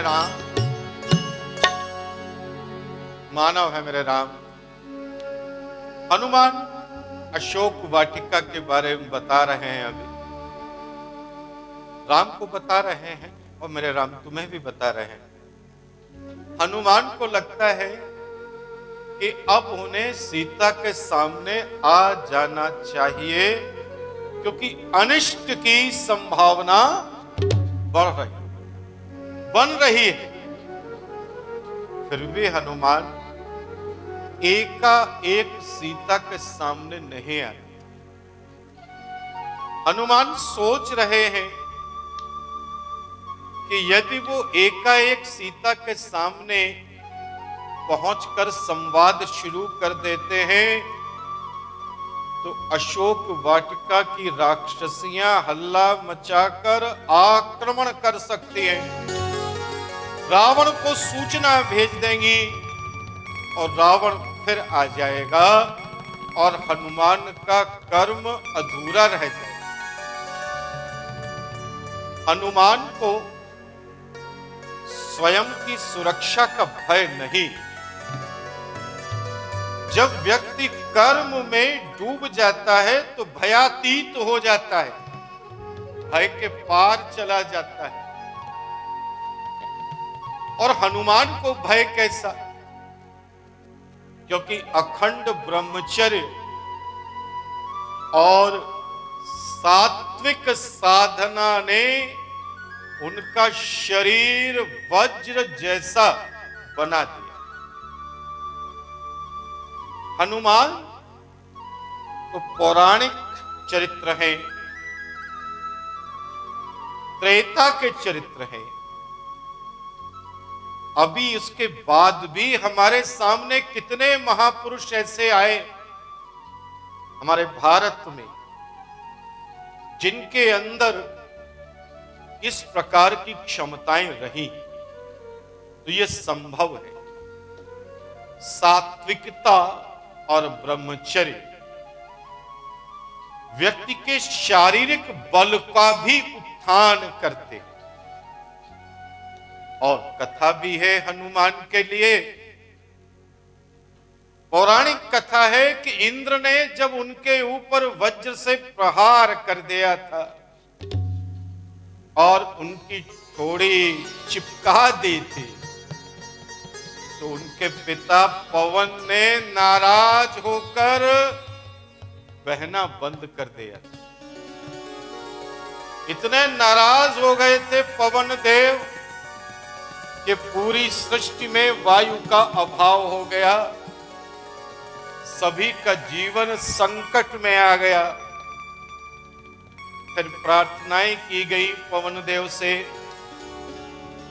राम, मानव है मेरे राम। हनुमान अशोक वाटिका के बारे में बता रहे हैं, अभी राम को बता रहे हैं और मेरे राम तुम्हें भी बता रहे हैं। हनुमान को लगता है कि अब उन्हें सीता के सामने आ जाना चाहिए, क्योंकि अनिष्ट की संभावना बन रही है। फिर भी हनुमान एकाएक सीता के सामने नहीं आए। हनुमान सोच रहे हैं कि यदि वो एकाएक सीता के सामने पहुंचकर संवाद शुरू कर देते हैं तो अशोक वाटिका की राक्षसियां हल्ला मचाकर आक्रमण कर सकती हैं, रावण को सूचना भेज देंगी और रावण फिर आ जाएगा और हनुमान का कर्म अधूरा रह जाएगा। हनुमान को स्वयं की सुरक्षा का भय नहीं। जब व्यक्ति कर्म में डूब जाता है तो भयातीत हो जाता है, भय के पार चला जाता है। और हनुमान को भय कैसा? क्योंकि अखंड ब्रह्मचर्य और सात्विक साधना ने उनका शरीर वज्र जैसा बना दिया। हनुमान तो पौराणिक चरित्र है, त्रेता के चरित्र है। अभी उसके बाद भी हमारे सामने कितने महापुरुष ऐसे आए हमारे भारत में जिनके अंदर इस प्रकार की क्षमताएं रही, तो यह संभव है। सात्विकता और ब्रह्मचर्य व्यक्ति के शारीरिक बल का भी उत्थान करते हैं। और कथा भी है हनुमान के लिए। पौराणिक कथा है कि इंद्र ने जब उनके ऊपर वज्र से प्रहार कर दिया था और उनकी ठोड़ी चिपका दी थी, तो उनके पिता पवन ने नाराज होकर बहना बंद कर दिया। इतने नाराज हो गए थे पवन देव कि पूरी सृष्टि में वायु का अभाव हो गया, सभी का जीवन संकट में आ गया। फिर प्रार्थनाएं की गई पवन देव से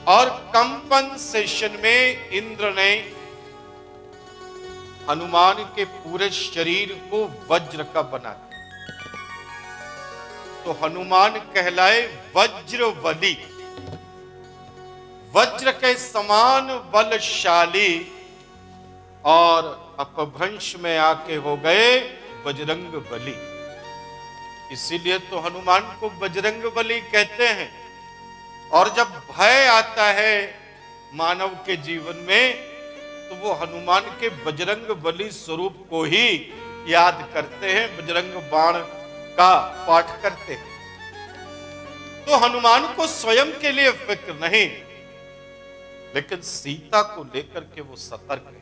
और कंपनसेशन में इंद्र ने हनुमान के पूरे शरीर को वज्र का बना दिया। तो हनुमान कहलाए वज्रबली, वज्र के समान बलशाली, और अपभ्रंश में आके हो गए बजरंग बली। इसीलिए तो हनुमान को बजरंग बली कहते हैं। और जब भय आता है मानव के जीवन में तो वो हनुमान के बजरंग बली स्वरूप को ही याद करते हैं, बजरंग बाण का पाठ करते हैं। तो हनुमान को स्वयं के लिए फिक्र नहीं, लेकिन सीता को लेकर के वो सतर्क है।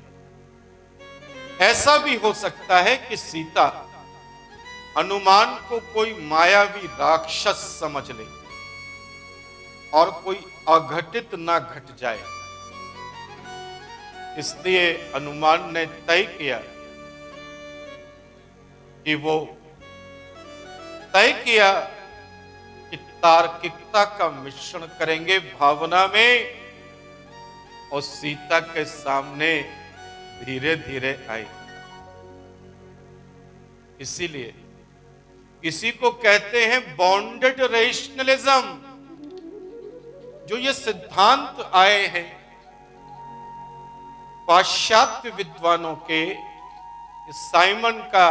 ऐसा भी हो सकता है कि सीता हनुमान को कोई मायावी राक्षस समझ ले और कोई अघटित ना घट जाए। इसलिए हनुमान ने तय किया कि तार्किकता का मिश्रण करेंगे भावना में, और सीता के सामने धीरे धीरे आई। इसीलिए इसी को कहते हैं बॉन्डेड रेशनलिज्म। जो ये सिद्धांत आए हैं पाश्चात्य विद्वानों के, साइमन का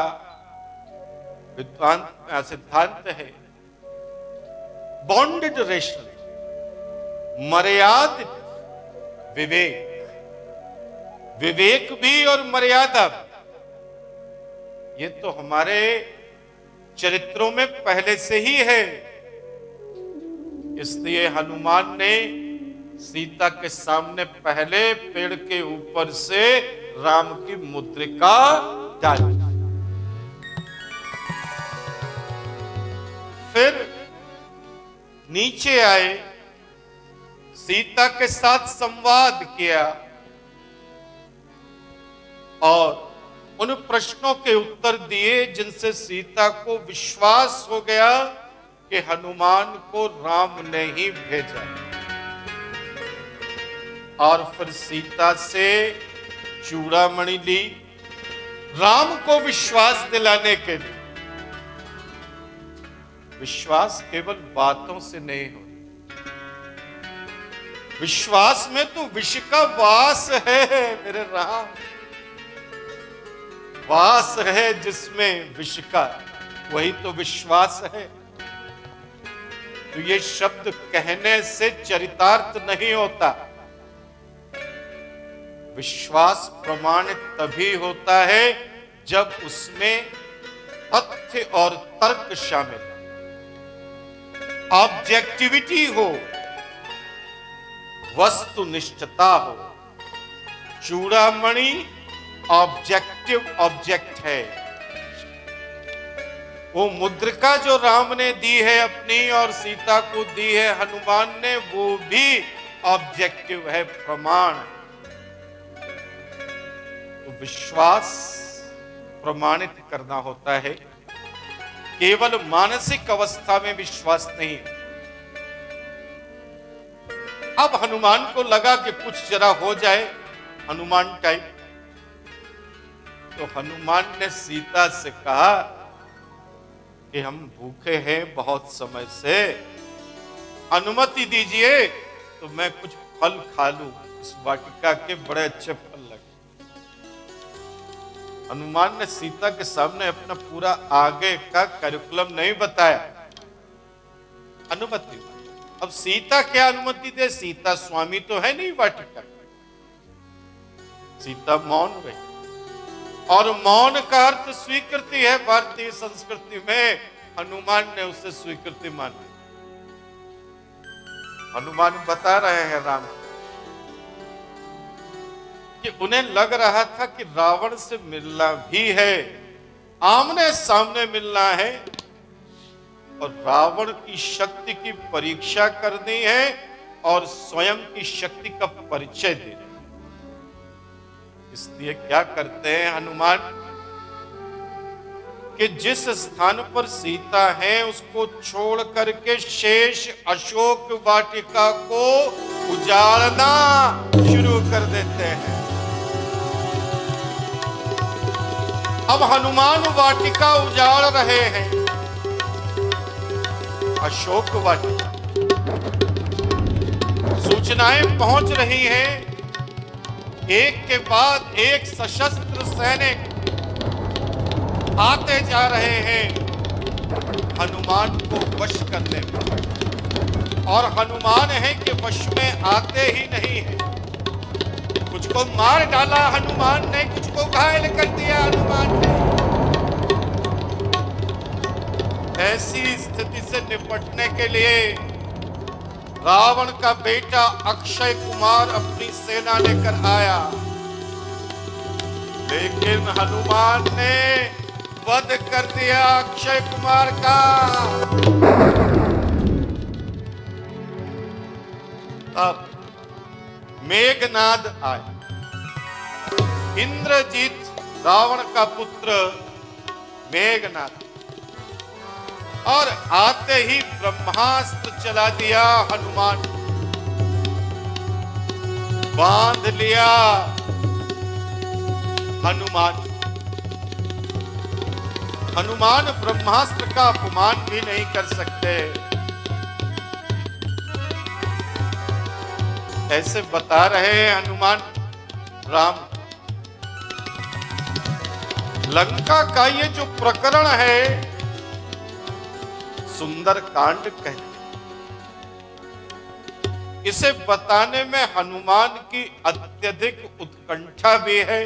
सिद्धांत है बॉन्डेड रेशनलिज्म, मर्यादित विवेक, विवेक भी और मर्यादा भी, ये तो हमारे चरित्रों में पहले से ही है। इसलिए हनुमान ने सीता के सामने पहले पेड़ के ऊपर से राम की मुद्रिका डाली। फिर नीचे आए, सीता के साथ संवाद किया और उन प्रश्नों के उत्तर दिए जिनसे सीता को विश्वास हो गया कि हनुमान को राम ने ही भेजा। और फिर सीता से चूड़ामणि ली, राम को विश्वास दिलाने के लिए। विश्वास केवल बातों से नहीं हो, विश्वास में तो विष का वास है मेरे राम, वास है जिसमें विष का, वही तो विश्वास है। तो ये शब्द कहने से चरितार्थ नहीं होता। विश्वास प्रमाणित तभी होता है जब उसमें तथ्य और तर्क शामिल, ऑब्जेक्टिविटी हो, वस्तुनिष्ठता हो। चूड़ामणि ऑब्जेक्टिव ऑब्जेक्ट है। वो मुद्रिका जो राम ने दी है अपनी और सीता को दी है हनुमान ने, वो भी ऑब्जेक्टिव है, प्रमाण। तो विश्वास प्रमाणित करना होता है, केवल मानसिक अवस्था में विश्वास नहीं। अब हनुमान को लगा कि कुछ जरा हो जाए हनुमान टाइप, तो हनुमान ने सीता से कहा कि हम भूखे हैं बहुत समय से, अनुमति दीजिए तो मैं कुछ फल खा लूं। इस वाटिका के बड़े अच्छे फल लगे। हनुमान ने सीता के सामने अपना पूरा आगे का करिकुलम नहीं बताया, अनुमति। अब सीता क्या अनुमति दे, सीता स्वामी तो है नहीं वाटिका। सीता मौन रही, और मौन का अर्थ स्वीकृति है। भारतीय संस्कृति में हनुमान ने उसे स्वीकृति मानी। हनुमान बता रहे हैं राम कि उन्हें लग रहा था कि रावण से मिलना भी है, आमने सामने मिलना है और रावण की शक्ति की परीक्षा करनी है और स्वयं की शक्ति का परिचय देना। इसलिए क्या करते हैं हनुमान कि जिस स्थान पर सीता है उसको छोड़ करके शेष अशोक वाटिका को उजाड़ना शुरू कर देते हैं। अब हनुमान वाटिका उजाड़ रहे हैं, अशोक वाटिका। सूचनाएं पहुंच रही हैं, एक के बाद एक सशस्त्र सैनिक आते जा रहे हैं हनुमान को वश करने में। और हनुमान है कि वश में आते ही नहीं है, कुछ को मार डाला हनुमान ने, कुछ को घायल कर दिया हनुमान ने। ऐसी स्थिति से निपटने के लिए रावण का बेटा अक्षय कुमार अपनी सेना लेकर आया, लेकिन हनुमान ने वध कर दिया अक्षय कुमार का। तब मेघनाद आया, इंद्रजीत रावण का पुत्र मेघनाद, और आते ही ब्रह्मास्त्र चला दिया हनुमान, बांध लिया हनुमान। हनुमान ब्रह्मास्त्र का अपमान भी नहीं कर सकते। ऐसे बता रहे हैं हनुमान राम। लंका का ये जो प्रकरण है सुंदर कांड कहते, इसे बताने में हनुमान की अत्यधिक उत्कंठा भी है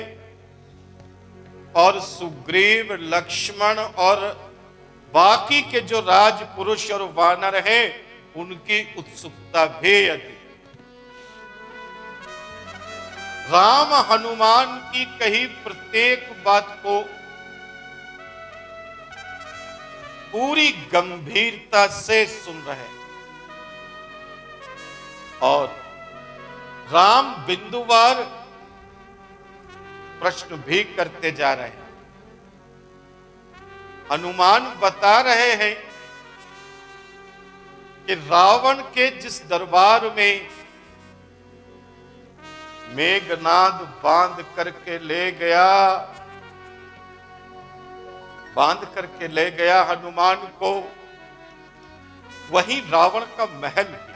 और सुग्रीव, लक्ष्मण और बाकी के जो राजपुरुष और वानर हैं उनकी उत्सुकता भी अधिक। राम हनुमान की कही प्रत्येक बात को पूरी गंभीरता से सुन रहे हैं और राम बिंदुवार प्रश्न भी करते जा रहे हैं। हनुमान बता रहे हैं कि रावण के जिस दरबार में मेघनाद बांध करके ले गया हनुमान को, वही रावण का महल है।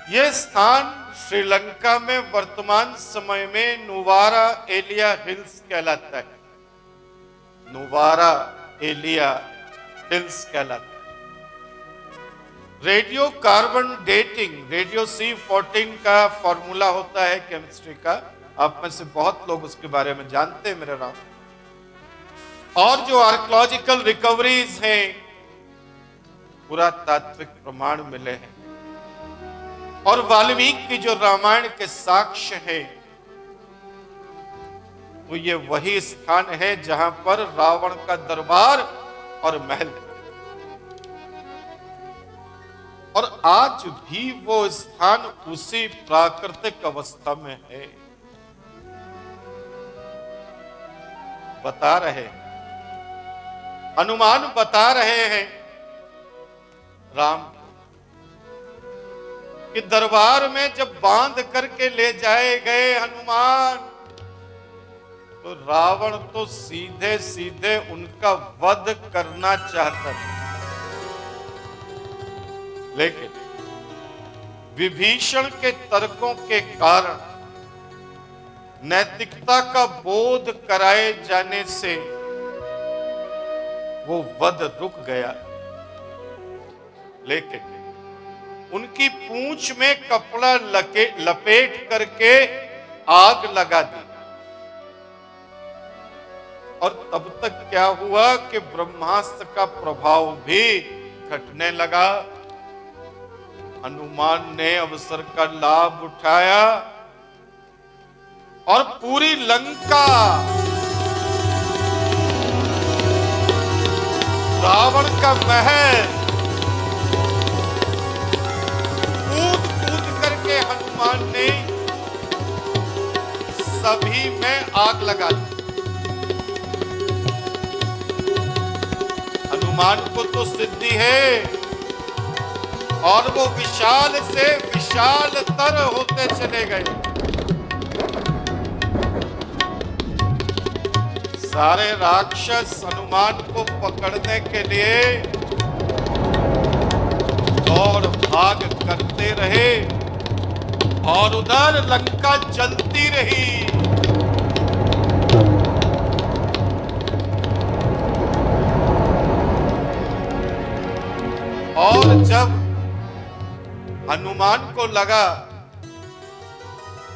यह स्थान श्रीलंका में वर्तमान समय में नुवारा एलिया हिल्स कहलाता है। नुवारा एलिया हिल्स कहलाता है। Radio carbon dating, radio C14 का फॉर्मूला होता है केमिस्ट्री का, आप में से बहुत लोग उसके बारे में जानते हैं मेरे राम। और जो आर्कियोलॉजिकल रिकवरीज हैं, पुरातात्विक प्रमाण मिले हैं और वाल्मीकि की जो रामायण के साक्ष्य हैं, तो ये वही स्थान है जहां पर रावण का दरबार और महल है। और आज भी वो स्थान उसी प्राकृतिक अवस्था में है। बता रहे हनुमान बता रहे हैं राम कि दरबार में जब बांध करके ले जाए गए हनुमान, तो रावण तो सीधे सीधे उनका वध करना चाहता था, लेकिन विभीषण के तर्कों के कारण नैतिकता का बोध कराए जाने से वो वध रुक गया। लेकिन उनकी पूंछ में कपड़ा लपेट करके आग लगा दी। और तब तक क्या हुआ कि ब्रह्मास्त्र का प्रभाव भी घटने लगा। हनुमान ने अवसर का लाभ उठाया और पूरी लंका, रावण का महल कूद कूद करके हनुमान ने सभी में आग लगा दी। हनुमान को तो सिद्धि है और वो विशाल से विशालतर होते चले गए। सारे राक्षस हनुमान को पकड़ने के लिए दौड़ भाग करते रहे और उधर लंका जलती रही। और जब हनुमान को लगा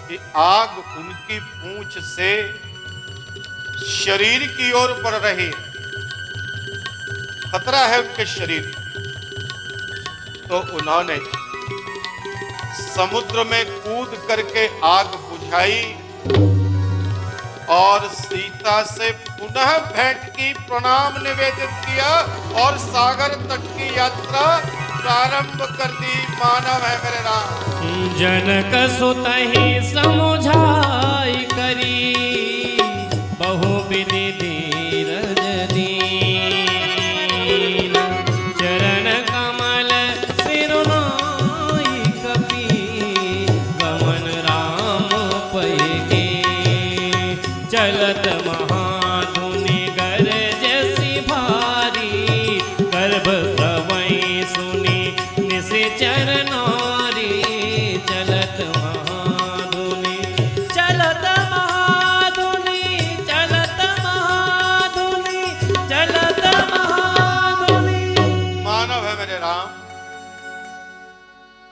कि आग उनकी पूंछ से शरीर की ओर बढ़ रही है, खतरा है उनके शरीर, तो उन्होंने समुद्र में कूद करके आग बुझाई और सीता से पुनः भेंट की, प्रणाम निवेदित किया और सागर तक की यात्रा प्रारंभ कर दी। मानव है मेरे राम। जनक सुतहि समुझाई करी, बहु विधि धीरज दीन। चरण कमल सिरुनाई कपि, गमन राम पै। चलत महाधुनि गरजसि भारी, गर्भ श्रवै सुनि निश्चर नारी। चलत महाधुनि चलत महा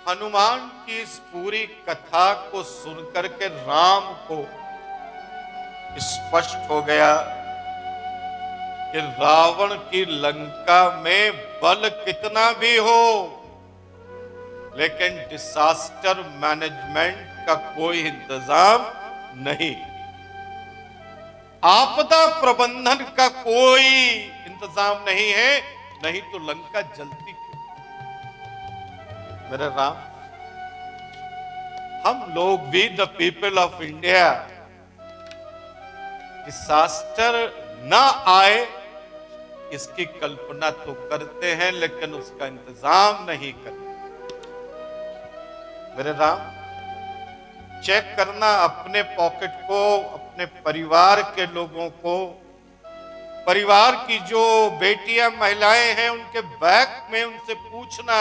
हनुमान की इस पूरी कथा को सुनकर के राम को स्पष्ट हो गया कि रावण की लंका में बल कितना भी हो, लेकिन डिसास्टर मैनेजमेंट का कोई इंतजाम नहीं, आपदा प्रबंधन का कोई इंतजाम नहीं है, नहीं तो लंका जलती क्यों। मेरे राम, हम लोग भी the people of India disaster ना आए इसकी कल्पना तो करते हैं, लेकिन उसका इंतजाम नहीं करते। मेरे राम, चेक करना अपने पॉकेट को, अपने परिवार के लोगों को, परिवार की जो बेटियां महिलाएं हैं उनके बैग में उनसे पूछना,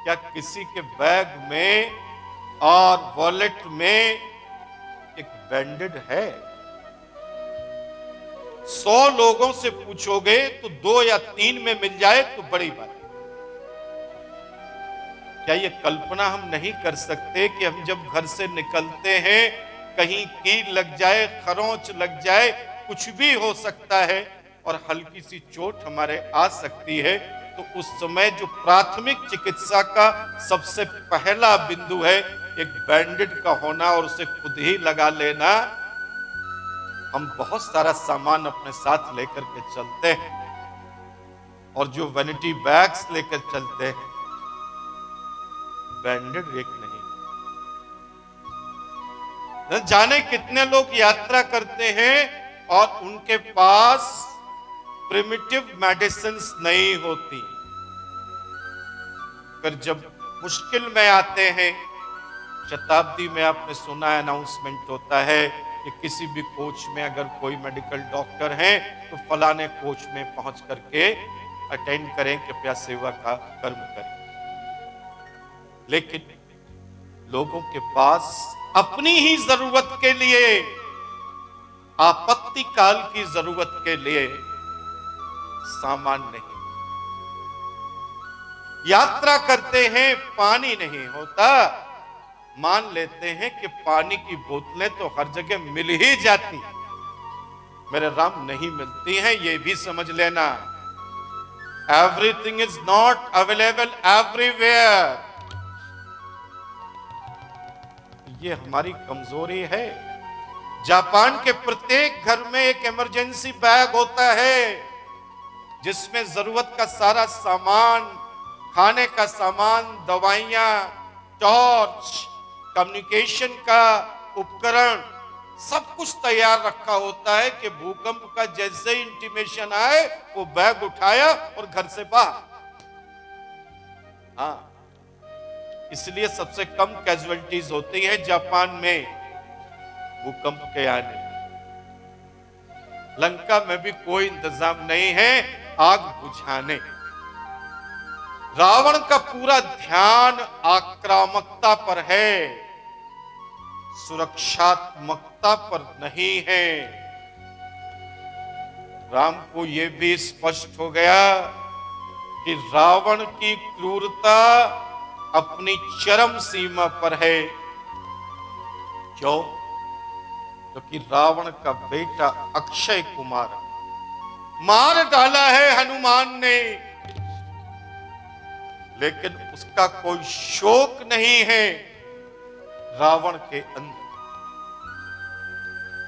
क्या किसी के बैग में और वॉलेट में एक बैंडेड है? 100 लोगों से पूछोगे तो 2 या 3 में मिल जाए तो बड़ी बात है। क्या ये कल्पना हम नहीं कर सकते कि हम जब घर से निकलते हैं कहीं कील लग जाए, खरोंच लग जाए, कुछ भी हो सकता है और हल्की सी चोट हमारे आ सकती है, तो उस समय जो प्राथमिक चिकित्सा का सबसे पहला बिंदु है एक बैंडेड का होना और उसे खुद ही लगा लेना। हम बहुत सारा सामान अपने साथ लेकर के चलते हैं और जो वैनिटी बैग्स लेकर चलते हैं, बैंडेड एक नहीं। न जाने कितने लोग यात्रा करते हैं और उनके पास प्रिमिटिव मेडिसिन्स नहीं होती, फिर जब मुश्किल में आते हैं, शताब्दी में आपने सुना है अनाउंसमेंट होता है कि किसी भी कोच में अगर कोई मेडिकल डॉक्टर हैं तो फलाने कोच में पहुंच करके अटेंड करें, कृपया सेवा का कर्म करें। लेकिन लोगों के पास अपनी ही जरूरत के लिए, आपत्ति काल की जरूरत के लिए सामान नहीं। यात्रा करते हैं, पानी नहीं होता, मान लेते हैं कि पानी की बोतलें तो हर जगह मिल ही जाती, मेरे राम नहीं मिलती हैं, ये भी समझ लेना। Everything is not available everywhere, ये हमारी कमजोरी है। जापान के प्रत्येक घर में एक इमरजेंसी बैग होता है जिसमें जरूरत का सारा सामान, खाने का सामान, दवाइयां, टॉर्च, कम्युनिकेशन का उपकरण, सब कुछ तैयार रखा होता है कि भूकंप का जैसे ही इंटीमेशन आए वो बैग उठाया और घर से बाहर। हाँ, इसलिए सबसे कम कैजुअलिटीज होती है जापान में भूकंप के आने। लंका में भी कोई इंतजाम नहीं है आग बुझाने। रावण का पूरा ध्यान आक्रामकता पर है, सुरक्षात्मकता पर नहीं है। राम को यह भी स्पष्ट हो गया कि रावण की क्रूरता अपनी चरम सीमा पर है। क्यों? क्योंकि रावण का बेटा अक्षय कुमार मार डाला है हनुमान ने, लेकिन उसका कोई शोक नहीं है। रावण के अंदर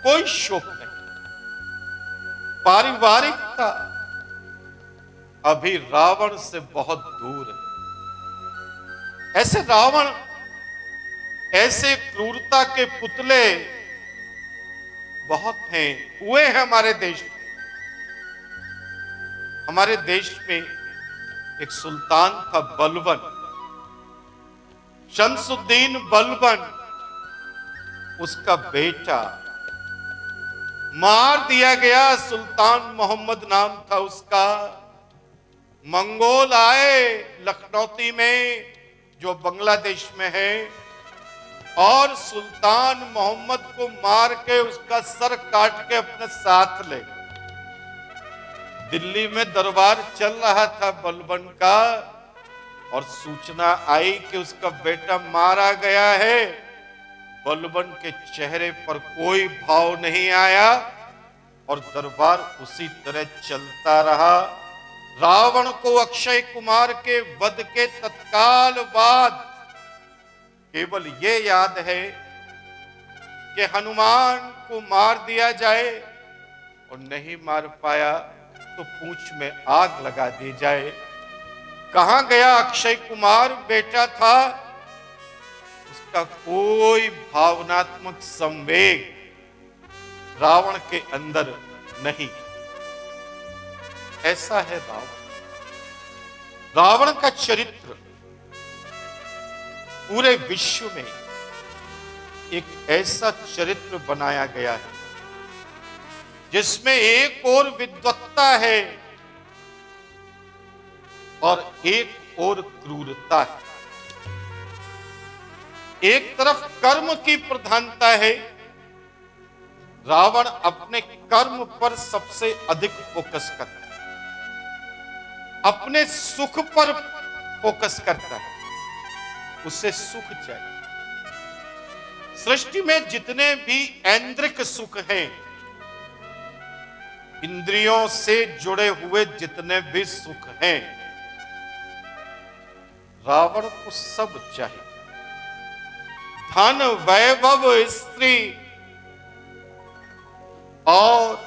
कोई शोक नहीं, पारिवारिकता अभी रावण से बहुत दूर है। ऐसे रावण, ऐसे क्रूरता के पुतले बहुत हैं, हुए हैं हमारे देश में। हमारे देश में एक सुल्तान था बलबन, शमसुद्दीन बलबन, उसका बेटा मार दिया गया। सुल्तान मोहम्मद नाम था उसका। मंगोल आए लखनौती में, जो बांग्लादेश में है, और सुल्तान मोहम्मद को मार के उसका सर काट के अपने साथ ले। दिल्ली में दरबार चल रहा था बलबन का, और सूचना आई कि उसका बेटा मारा गया है, बलबन के चेहरे पर कोई भाव नहीं आया और दरबार उसी तरह चलता रहा। रावण को अक्षय कुमार के वध के तत्काल बाद केवल ये याद है कि हनुमान को मार दिया जाए और नहीं मार पाया तो पूंछ में आग लगा दी जाए। कहां गया अक्षय कुमार? बेटा था, उसका कोई भावनात्मक संवेग रावण के अंदर नहीं। ऐसा है रावण। रावण का चरित्र पूरे विश्व में एक ऐसा चरित्र बनाया गया है जिसमें एक और विद्वत्ता है और एक और क्रूरता है। एक तरफ कर्म की प्रधानता है, रावण अपने कर्म पर सबसे अधिक फोकस करता है, अपने सुख पर फोकस करता है, उसे सुख चाहिए। सृष्टि में जितने भी ऐन्द्रिक सुख हैं, इंद्रियों से जुड़े हुए जितने भी सुख हैं, रावण को सब चाहिए। धन, वैभव, स्त्री और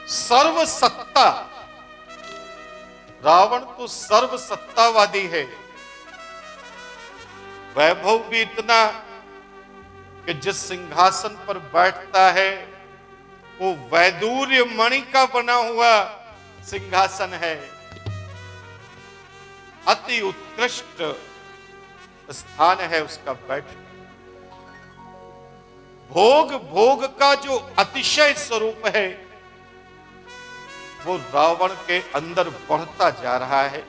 सर्वसत्ता। रावण तो सर्वसत्तावादी है। वैभव भी इतना कि जिस सिंहासन पर बैठता है वो वैदूर्य मणि का बना हुआ सिंहासन है। अति उत्कृष्ट स्थान है उसका बैठना। भोग का जो अतिशय स्वरूप है वो रावण के अंदर बढ़ता जा रहा है।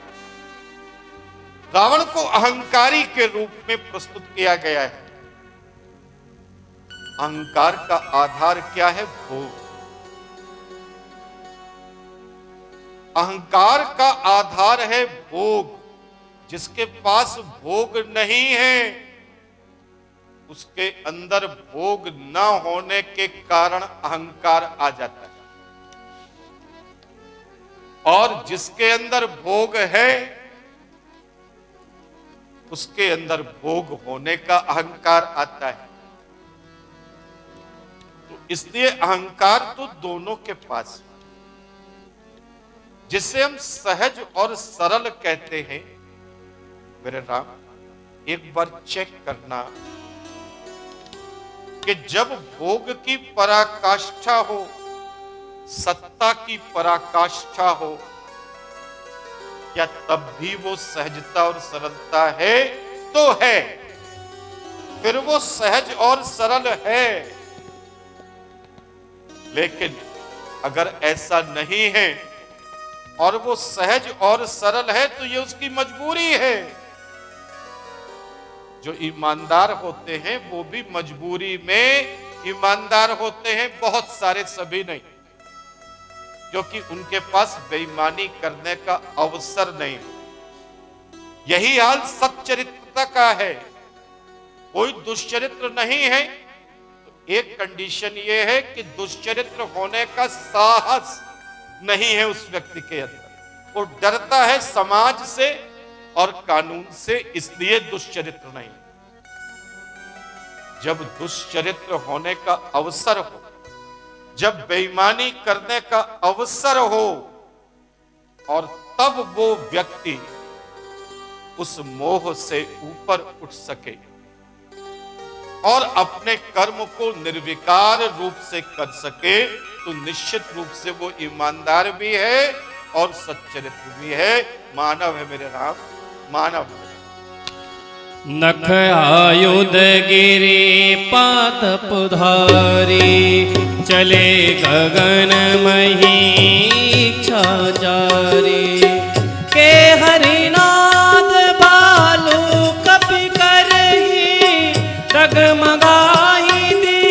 रावण को अहंकारी के रूप में प्रस्तुत किया गया है। अहंकार का आधार क्या है? भोग। अहंकार का आधार है भोग। जिसके पास भोग नहीं है उसके अंदर भोग न होने के कारण अहंकार आ जाता है, और जिसके अंदर भोग है उसके अंदर भोग होने का अहंकार आता है। तो इसलिए अहंकार तो दोनों के पास, जिसे हम सहज और सरल कहते हैं। मेरे राम, एक बार चेक करना कि जब भोग की पराकाष्ठा हो, सत्ता की पराकाष्ठा हो, क्या तब भी वो सहजता और सरलता है? तो है, फिर वो सहज और सरल है। लेकिन अगर ऐसा नहीं है और वो सहज और सरल है तो ये उसकी मजबूरी है। जो ईमानदार होते हैं वो भी मजबूरी में ईमानदार होते हैं, बहुत सारे, सभी नहीं, क्योंकि उनके पास बेईमानी करने का अवसर नहीं। यही हाल सच्चरित्रता का है। कोई दुष्चरित्र नहीं है तो एक कंडीशन ये है कि दुष्चरित्र होने का साहस नहीं है उस व्यक्ति के अंदर। वो डरता है समाज से और कानून से, इसलिए दुष्चरित्र नहीं। जब दुष्चरित्र होने का अवसर हो, जब बेईमानी करने का अवसर हो, और तब वो व्यक्ति उस मोह से ऊपर उठ सके और अपने कर्म को निर्विकार रूप से कर सके, तो निश्चित रूप से वो ईमानदार भी है और सच्चरित्र भी है, मानव है मेरे राम, मानव है। नख आयुध गिरी पातप धारी, चले गगन मही जारी। के हरिनाथ भालू कपि करही, डगमगाही दी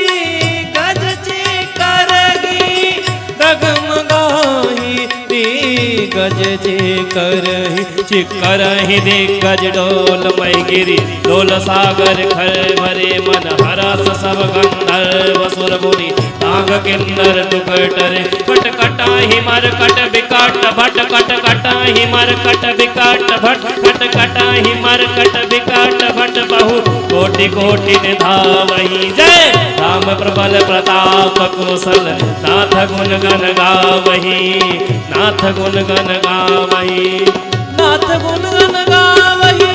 गज ची करही, डगमगाही दी दिग्गज जे करहि करहि दिग्गज डोल मई गिरी डोल सागर खर भरे मन हरस सब गंधर्व सुर मुनि नाग किन्नर दुखटरे कट कटाहि मर कट विकट भट कट कटाहि मर कट विकट भट कट कटाहि मर कट विकट भट बहु कोटि कोटि निधावहि जय राम प्रबल प्रताप कुशल नाथ गुण गण गावहि नाथ गुण गण गावहि नाथ गुण गण गावहि